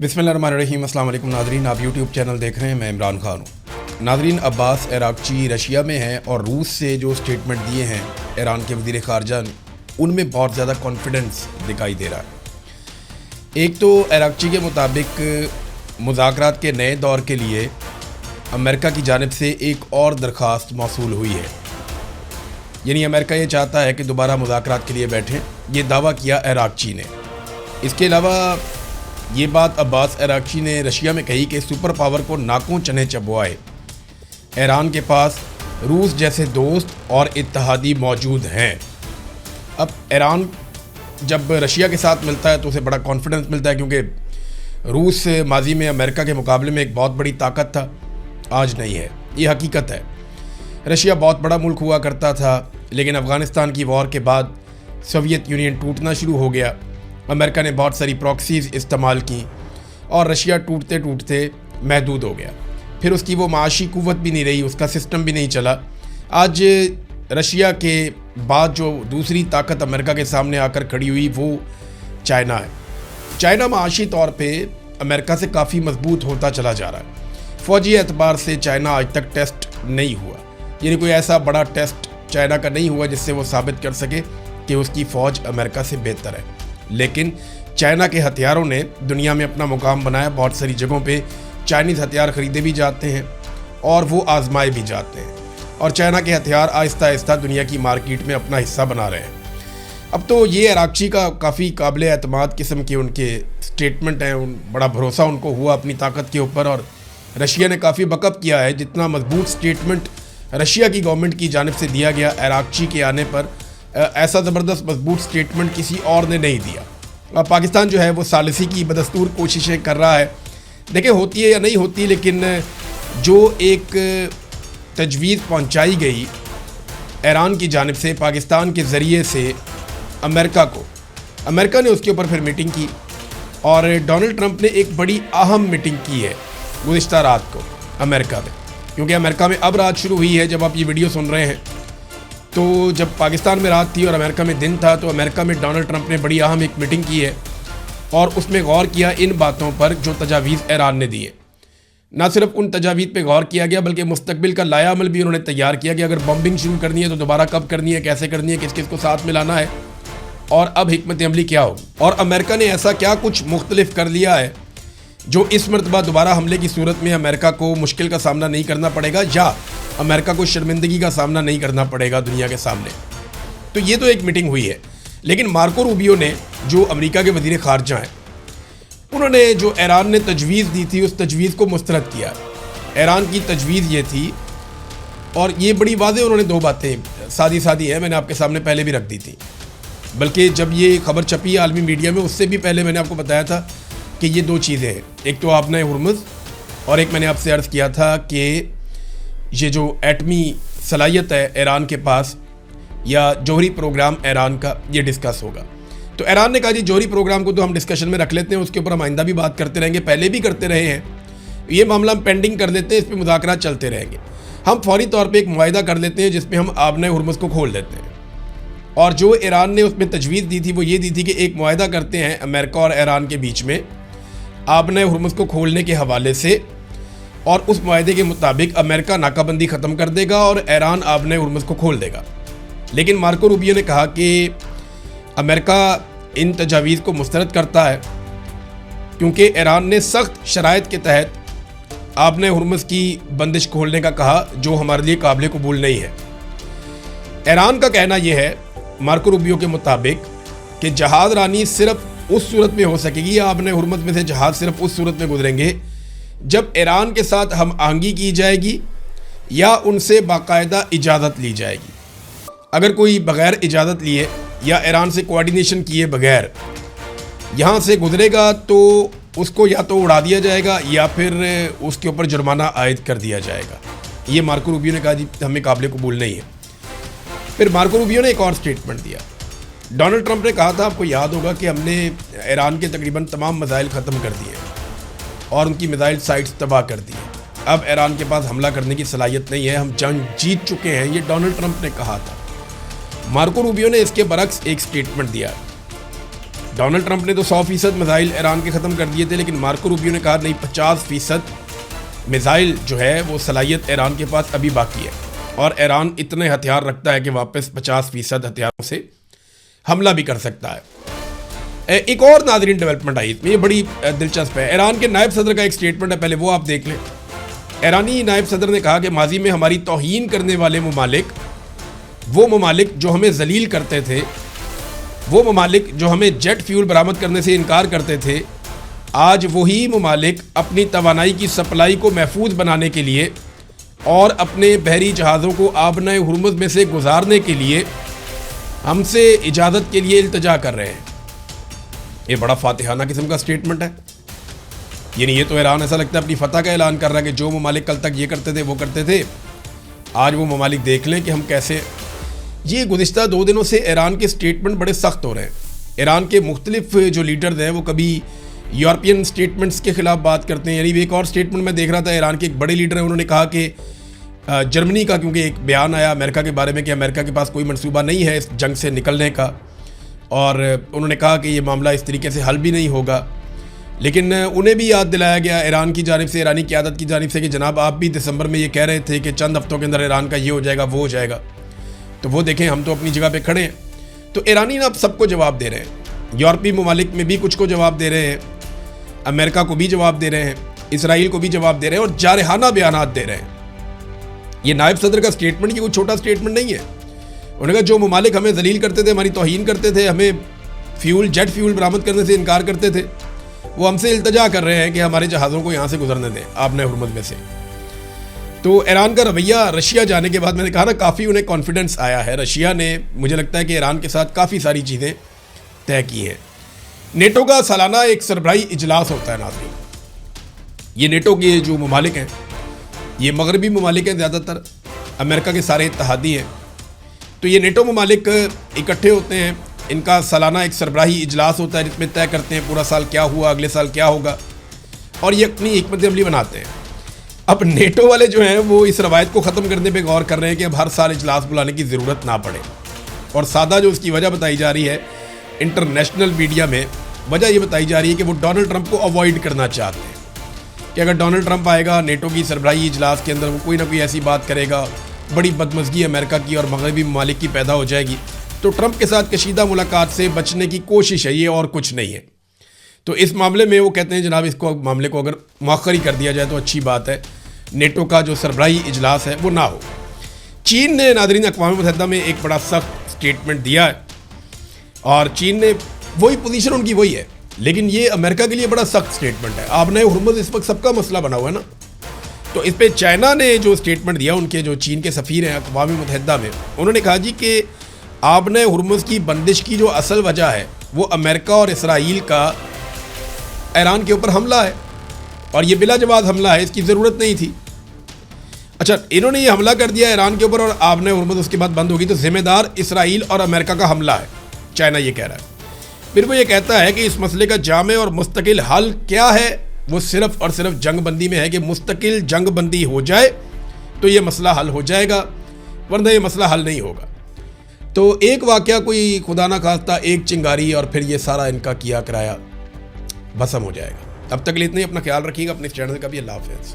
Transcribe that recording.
बिस्मिल्लाहिर्रहमानिर्रहीम। अस्सलाम वालेकुम नाज़रीन, आप यूट्यूब चैनल देख रहे हैं, मैं इमरान खान हूँ। नाज़रीन, अब्बास अरागची रशिया में हैं और रूस से जो स्टेटमेंट दिए हैं ईरान के वज़ीर ख़ारजा ने, उनमें बहुत ज़्यादा कॉन्फिडेंस दिखाई दे रहा है। एक तो अरागची के मुताबिक मुज़ाकरात के नए दौर के लिए अमेरिका की जानिब से एक और दरख्वास्त मौसूल हुई है, यानी अमेरिका ये चाहता है कि दोबारा मुज़ाकरात के लिए बैठें। ये दावा किया अरागची ने। इसके अलावा ये बात अब्बास अरागची ने रशिया में कही कि सुपर पावर को नाकों चने चबवाए, ईरान के पास रूस जैसे दोस्त और इत्तेहादी मौजूद हैं। अब ईरान जब रशिया के साथ मिलता है तो उसे बड़ा कॉन्फिडेंस मिलता है, क्योंकि रूस माजी में अमेरिका के मुकाबले में एक बहुत बड़ी ताकत था, आज नहीं है, ये हकीकत है। रशिया बहुत बड़ा मुल्क हुआ करता था, लेकिन अफ़गानिस्तान की वॉर के बाद सोवियत यूनियन टूटना शुरू हो गया। अमेरिका ने बहुत सारी प्रॉक्सीज़ इस्तेमाल की और रशिया टूटते टूटते महदूद हो गया। फिर उसकी वो माशी कुव्वत भी नहीं रही, उसका सिस्टम भी नहीं चला। आज रशिया के बाद जो दूसरी ताकत अमेरिका के सामने आकर खड़ी हुई वो चाइना है। चाइना माशी तौर पे अमेरिका से काफ़ी मजबूत होता चला जा रहा है। फ़ौजी एतबार से चाइना आज तक टेस्ट नहीं हुआ, यानी कोई ऐसा बड़ा टेस्ट चाइना का नहीं हुआ जिससे वो साबित कर सके कि उसकी फ़ौज अमेरिका से बेहतर है। लेकिन चाइना के हथियारों ने दुनिया में अपना मुकाम बनाया। बहुत सारी जगहों पे चाइनीज़ हथियार ख़रीदे भी जाते हैं और वो आजमाए भी जाते हैं, और चाइना के हथियार आहिस्ता आहिस्ता दुनिया की मार्केट में अपना हिस्सा बना रहे हैं। अब तो ये अरागची का काफ़ी काबिल एतमाद किस्म के उनके स्टेटमेंट हैं, बड़ा भरोसा उनको हुआ अपनी ताकत के ऊपर, और रशिया ने काफ़ी बकअप किया है। जितना मजबूत स्टेटमेंट रशिया की गवर्नमेंट की जानिब से दिया गया अरागची के आने पर, ऐसा ज़बरदस्त मजबूत स्टेटमेंट किसी और ने नहीं दिया। पाकिस्तान जो है वो सालिसी की बदस्तूर कोशिशें कर रहा है। देखिए होती है या नहीं होती, लेकिन जो एक तजवीज़ पहुंचाई गई ईरान की जानिब से पाकिस्तान के ज़रिए से अमेरिका को, अमेरिका ने उसके ऊपर फिर मीटिंग की, और डोनाल्ड ट्रंप ने एक बड़ी अहम मीटिंग की है गुज़िश्ता रात को अमेरिका में, क्योंकि अमेरिका में अब रात शुरू हुई है जब आप ये वीडियो सुन रहे हैं। तो जब पाकिस्तान में रात थी और अमेरिका में दिन था, तो अमेरिका में डोनाल्ड ट्रंप ने बड़ी अहम एक मीटिंग की है और उसमें गौर किया इन बातों पर जो तजावीज़ ईरान ने दी है। ना सिर्फ उन तजावीज़ पे गौर किया गया, बल्कि मुस्तकबिल का लाया अमल भी उन्होंने तैयार किया कि अगर बॉम्बिंग शुरू करनी है तो दोबारा कब करनी है, कैसे करनी है, किस किस को साथ मिलाना है, और अब हिकमत अमली क्या होगी। और अमेरिका ने ऐसा क्या कुछ मुख्तलिफ कर लिया है जो इस मरतबा दोबारा हमले की सूरत में अमेरिका को मुश्किल का सामना नहीं करना पड़ेगा, या अमेरिका को शर्मिंदगी का सामना नहीं करना पड़ेगा दुनिया के सामने। तो ये तो एक मीटिंग हुई है। लेकिन मार्को रूबियो ने, जो अमेरिका के वज़ीर ख़ारजा हैं, उन्होंने जो ईरान ने तजवीज़ दी थी उस तजवीज़ को मुस्तरद किया। ईरान की तजवीज़ ये थी, और ये बड़ी वाज़ेह उन्होंने दो बातें सादी सादी हैं, मैंने आपके सामने पहले भी रख दी थी, बल्कि जब ये खबर छपी आलमी मीडिया में उससे भी पहले मैंने आपको बताया था कि ये दो चीज़ें हैं, एक तो आबना हुर्मुज़, और एक मैंने आपसे अर्ज़ किया था कि ये जो एटमी सलाहियत है ईरान के पास, या जौहरी प्रोग्राम ईरान का, ये डिस्कस होगा। तो ईरान ने कहा जी जौहरी प्रोग्राम को तो हम डिस्कशन में रख लेते हैं, उसके ऊपर हम आइंदा भी बात करते रहेंगे, पहले भी करते रहे हैं, ये मामला हम पेंडिंग कर देते हैं, इस पर मुज़ाकरात चलते रहेंगे। हम फौरी तौर पर एक मुआहिदा कर लेते हैं जिसमें हम आबना हुर्मुज़ को खोल देते हैं। और जो ईरान ने उसमें तजवीज़ दी थी वो ये दी थी कि एक मुआहिदा करते हैं अमेरिका और ईरान के बीच में आबना हुर्मुज़ को खोलने के हवाले से, और उस मुआहदे के मुताबिक अमेरिका नाकाबंदी ख़त्म कर देगा और ईरान आबना हुर्मुज़ को खोल देगा। लेकिन मार्को रूबियो ने कहा कि अमेरिका इन तजावीज़ को मुस्तरद करता है, क्योंकि ईरान ने सख्त शराइत के तहत आबना हुर्मुज़ की बंदिश खोलने का कहा, जो हमारे लिए काबिल कबूल नहीं है। ईरान का कहना यह है मार्को रूबियो के मुताबिक कि जहाज़ रानी सिर्फ उस सूरत में हो सकेगी, या आबना हुर्मुज़ में से जहाज़ सिर्फ उस सूरत में गुजरेंगे जब ईरान के साथ हम आहंगी की जाएगी या उनसे बाकायदा इजाज़त ली जाएगी। अगर कोई बग़ैर इजाज़त लिए या ईरान से कोऑर्डिनेशन किए बग़ैर यहाँ से गुजरेगा तो उसको या तो उड़ा दिया जाएगा या फिर उसके ऊपर जुर्माना आयद कर दिया जाएगा। ये मार्को रूबियो ने कहा जी हमें काबिल कबूल नहीं है। फिर मार्को रूबियो ने एक और स्टेटमेंट दिया। डोनाल्ड ट्रंप ने कहा था, आपको याद होगा, कि हमने ईरान के तकरीबन तमाम मिसाइल ख़त्म कर दिए और उनकी मिसाइल साइट्स तबाह कर दी। अब ईरान के पास हमला करने की सलाहियत नहीं है, हम जंग जीत चुके हैं, ये डोनाल्ड ट्रंप ने कहा था। मार्को रूबियो ने इसके बरक्स एक स्टेटमेंट दिया। ڈونلڈ ٹرمپ نے تو 100% میزائل ایران کے ختم کر دیے تھے، لیکن مارکو روبیو نے کہا نہیں، 50% میزائل جو ہے وہ صلاحیت ایران کے پاس ابھی باقی ہے، اور ایران اتنے ہتھیار رکھتا ہے کہ واپس 50% ہتھیاروں سے حملہ بھی کر سکتا ہے۔ ایک اور ناظرین ڈیولپمنٹ آئی، یہ بڑی دلچسپ ہے۔ ایران کے نائب صدر کا ایک سٹیٹمنٹ ہے، پہلے وہ آپ دیکھ لیں۔ ایرانی نائب صدر نے کہا کہ ماضی میں ہماری توہین کرنے والے ممالک، وہ ممالک جو ہمیں ذلیل کرتے تھے، وہ ممالک جو ہمیں جیٹ فیول برآمد کرنے سے انکار کرتے تھے، آج وہی ممالک اپنی توانائی کی سپلائی کو محفوظ بنانے کے لیے اور اپنے بحری جہازوں کو آبنۂ ہرمز میں سے گزارنے کے لیے ہم سے اجازت کے لیے التجا کر رہے ہیں۔ یہ بڑا فاتحانہ قسم کا سٹیٹمنٹ ہے، یعنی یہ تو ایران ایسا لگتا ہے اپنی فتح کا اعلان کر رہا ہے کہ جو ممالک کل تک یہ کرتے تھے وہ کرتے تھے، آج وہ ممالک دیکھ لیں کہ ہم کیسے۔ یہ گزشتہ 2 دنوں سے ایران کے سٹیٹمنٹ بڑے سخت ہو رہے ہیں۔ ایران کے مختلف جو لیڈرز ہیں وہ کبھی یورپین سٹیٹمنٹس کے خلاف بات کرتے ہیں، یعنی ایک اور سٹیٹمنٹ میں دیکھ رہا تھا، ایران کے ایک بڑے لیڈر ہیں، انہوں نے کہا کہ جرمنی کا، کیونکہ ایک بیان آیا امریکہ کے بارے میں کہ امریکہ کے پاس کوئی منصوبہ نہیں ہے اس جنگ سے نکلنے کا، اور انہوں نے کہا کہ یہ معاملہ اس طریقے سے حل بھی نہیں ہوگا، لیکن انہیں بھی یاد دلایا گیا ایران کی جانب سے، ایرانی قیادت کی جانب سے، کہ جناب آپ بھی دسمبر میں یہ کہہ رہے تھے کہ چند ہفتوں کے اندر ایران کا یہ ہو جائے گا، وہ ہو جائے گا، تو وہ دیکھیں ہم تو اپنی جگہ پہ کھڑے ہیں۔ تو ایرانی اب سب کو جواب دے رہے ہیں، یورپی ممالک میں بھی کچھ کو جواب دے رہے ہیں، امریکہ کو بھی جواب دے رہے ہیں، اسرائیل کو بھی جواب دے رہے ہیں، اور جارحانہ بیانات دے رہے ہیں۔ یہ نائب صدر کا سٹیٹمنٹ یہ کوئی چھوٹا سٹیٹمنٹ نہیں ہے۔ انہوں نے کہا جو ممالک ہمیں ذلیل کرتے تھے، ہماری توہین کرتے تھے، ہمیں جیٹ فیول برآمد کرنے سے انکار کرتے تھے، وہ ہم سے التجا کر رہے ہیں کہ ہمارے جہازوں کو یہاں سے گزرنے دیں آبنۂ ہرمز میں سے۔ تو ایران کا رویہ رشیا جانے کے بعد میں نے کہا نا کافی انہیں کانفیڈنس آیا ہے۔ رشیا نے مجھے لگتا ہے کہ ایران کے ساتھ کافی ساری چیزیں طے کی ہیں۔ نیٹو کا سالانہ ایک سربراہی اجلاس ہوتا ہے ناظرین۔ یہ نیٹو کے جو ممالک ہیں یہ مغربی ممالک ہیں، زیادہ تر امریکہ کے سارے اتحادی ہیں، تو یہ نیٹو ممالک اکٹھے ہوتے ہیں، ان کا سالانہ ایک سربراہی اجلاس ہوتا ہے جس میں طے کرتے ہیں پورا سال کیا ہوا، اگلے سال کیا ہوگا، اور یہ اپنی حکمت عملی بناتے ہیں۔ اب نیٹو والے جو ہیں وہ اس روایت کو ختم کرنے پہ غور کر رہے ہیں کہ اب ہر سال اجلاس بلانے کی ضرورت نہ پڑے، اور سادہ جو اس کی وجہ بتائی جا رہی ہے انٹرنیشنل میڈیا میں، وجہ یہ بتائی جا رہی ہے کہ وہ ڈونلڈ ٹرمپ کو اوائڈ کرنا چاہتے ہیں کہ اگر ڈونلڈ ٹرمپ آئے گا نیٹو کی سربراہی اجلاس کے اندر، وہ کوئی نہ کوئی ایسی بات کرے گا، بڑی بدمزگی امریکہ کی اور مغربی ممالک کی پیدا ہو جائے گی، تو ٹرمپ کے ساتھ کشیدہ ملاقات سے بچنے کی کوشش ہے یہ، اور کچھ نہیں ہے۔ تو اس معاملے میں وہ کہتے ہیں جناب اس کو معاملے کو اگر مؤخر ہی کر دیا جائے تو اچھی بات ہے، نیٹو کا جو سربراہی اجلاس ہے وہ نہ ہو۔ چین نے ناظرین اقوام متحدہ میں ایک بڑا سخت سٹیٹمنٹ دیا ہے، اور چین نے وہی پوزیشن ان کی وہی ہے، لیکن یہ امریکہ کے لیے بڑا سخت سٹیٹمنٹ ہے۔ آبنۂ ہرمز اس وقت سب کا مسئلہ بنا ہوا ہے نا، تو اس پہ چائنا نے جو سٹیٹمنٹ دیا، ان کے جو چین کے سفیر ہیں اقوام متحدہ میں، انہوں نے کہا جی کہ آبنۂ ہرمز کی بندش کی جو اصل وجہ ہے وہ امریکہ اور اسرائیل کا ایران کے اوپر حملہ ہے، اور یہ بلا جواز حملہ ہے، اس کی ضرورت نہیں تھی۔ اچھا، انہوں نے یہ حملہ کر دیا ایران کے اوپر اور آبنۂ ہرمز اس کے بعد بند ہوگی، تو ذمہ دار اسرائیل اور امریکہ کا حملہ ہے، چائنا یہ کہہ رہا ہے۔ پھر وہ یہ کہتا ہے کہ اس مسئلے کا جامع اور مستقل حل کیا ہے، وہ صرف اور صرف جنگ بندی میں ہے کہ مستقل جنگ بندی ہو جائے تو یہ مسئلہ حل ہو جائے گا، ورنہ یہ مسئلہ حل نہیں ہوگا۔ تو ایک واقعہ کوئی خدا نہ خواستہ ایک چنگاری اور پھر یہ سارا ان کا کیا کرایا بھسم ہو جائے گا۔ اب تک لیے اتنے، اپنا خیال رکھیے گا، اپنے چینل کا بھی۔ اللہ حافظ۔